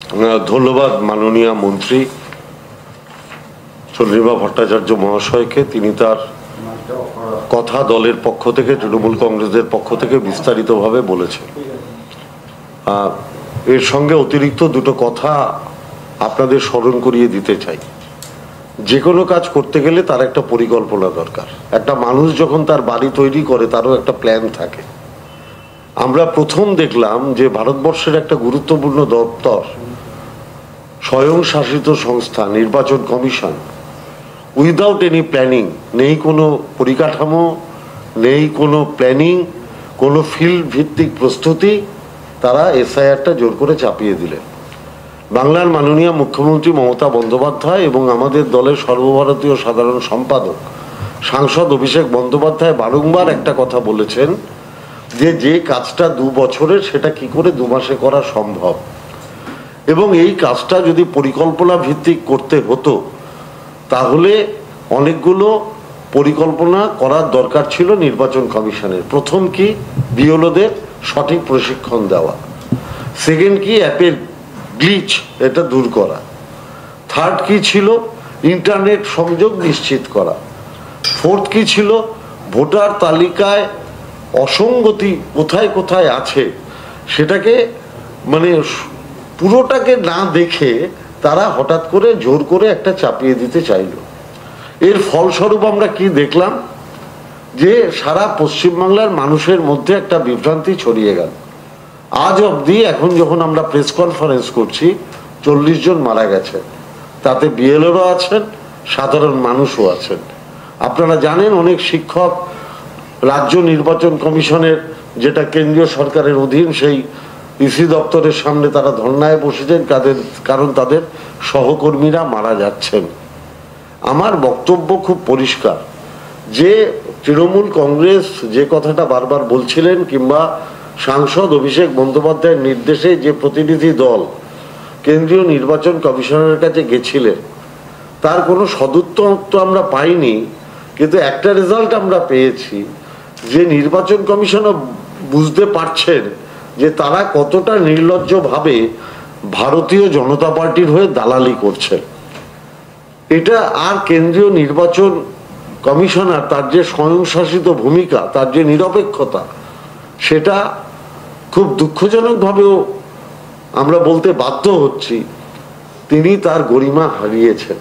ধন্যবাদ মাননীয় মন্ত্রী চন্দ্রিমা ভট্টাচার্য মহাশয়কে। তিনি তার কথা দলের পক্ষ থেকে, তৃণমূল কংগ্রেসের পক্ষ থেকে বিস্তারিতভাবে বলেছেন। এর সঙ্গে অতিরিক্ত দুটো কথা আপনাদের স্মরণ করিয়ে দিতে চাই। যে কোনো কাজ করতে গেলে তার একটা পরিকল্পনা দরকার। একটা মানুষ যখন তার বাড়ি তৈরি করে তারও একটা প্ল্যান থাকে। আমরা প্রথম দেখলাম যে ভারতবর্ষের একটা গুরুত্বপূর্ণ দপ্তর, স্বয়ংশাসিত সংস্থা নির্বাচন কমিশন, উইদাউট এনি প্ল্যানিং, নেই কোনো পরিকাঠামো, নেই কোনো প্ল্যানিং, কোনো ফিল্ড ভিত্তিক প্রস্তুতি, তারা এসআইআরটা জোর করে চাপিয়ে দিলেন। বাংলার মাননীয় মুখ্যমন্ত্রী মমতা বন্দ্যোপাধ্যায় এবং আমাদের দলের সর্বভারতীয় সাধারণ সম্পাদক সাংসদ অভিষেক বন্দ্যোপাধ্যায় বারংবার একটা কথা বলেছেন যে কাজটা 2 বছরের সেটা কি করে 2 মাসে করা সম্ভব, এবং এই কাজটা যদি পরিকল্পনা ভিত্তিক করতে হতো তাহলে অনেকগুলো পরিকল্পনা করার দরকার ছিল নির্বাচন কমিশনের। প্রথম কি, বিএলওদের সঠিক প্রশিক্ষণ দেওয়া। সেকেন্ড কি, অ্যাপের গ্লিচ এটা দূর করা। থার্ড কি ছিল, ইন্টারনেট সংযোগ নিশ্চিত করা। ফোর্থ কি ছিল, ভোটার তালিকায় অসঙ্গতি কোথায় কোথায় আছে সেটাকে মানে পুরোটাকে না দেখে তারা হঠাৎ করে জোর করে একটা চাপিয়ে দিতে চাইল। এর ফলস্বরূপ আমরা কি দেখলাম, যে সারা পশ্চিমবাংলার মানুষের মধ্যে একটা বিভ্রান্তি ছড়িয়ে গেল। আজ অবধি এখন যখন আমরা প্রেস কনফারেন্স করছি 40 জন মারা গেছেন, তাতে বিএলওরা আছেন, সাধারণ মানুষও আছেন। আপনারা জানেন অনেক শিক্ষক রাজ্য নির্বাচন কমিশনের, যেটা কেন্দ্রীয় সরকারের অধীন, সেই ইসি দপ্তরের সামনে তারা ধর্নায় বসেছেন, কারণ তাদের সহকর্মীরা মারা যাচ্ছেন। আমার বক্তব্য খুব পরিষ্কার, যে তৃণমূল কংগ্রেস যে কথাটা বারবার বলছিলেন, কিংবা সাংসদ অভিষেক বন্দ্যোপাধ্যায়ের নির্দেশে যে প্রতিনিধি দল কেন্দ্রীয় নির্বাচন কমিশনের কাছে গেছিলেন, তার কোনো সদুত্তর তো আমরা পাইনি, কিন্তু একটা রেজাল্ট আমরা পেয়েছি যে নির্বাচন কমিশনও বুঝতে পারছেন যে তারা কতটা নির্লজ্জভাবে ভারতীয় জনতা পার্টির হয়ে দালালি করছেন। এটা আর কেন্দ্রীয় নির্বাচন কমিশনার, তার যে স্বয়ংশাসিত ভূমিকা, তার যে নিরপেক্ষতা, সেটা খুব দুঃখজনকভাবেও আমরা বলতে বাধ্য হচ্ছি তিনি তার গরিমা হারিয়েছেন।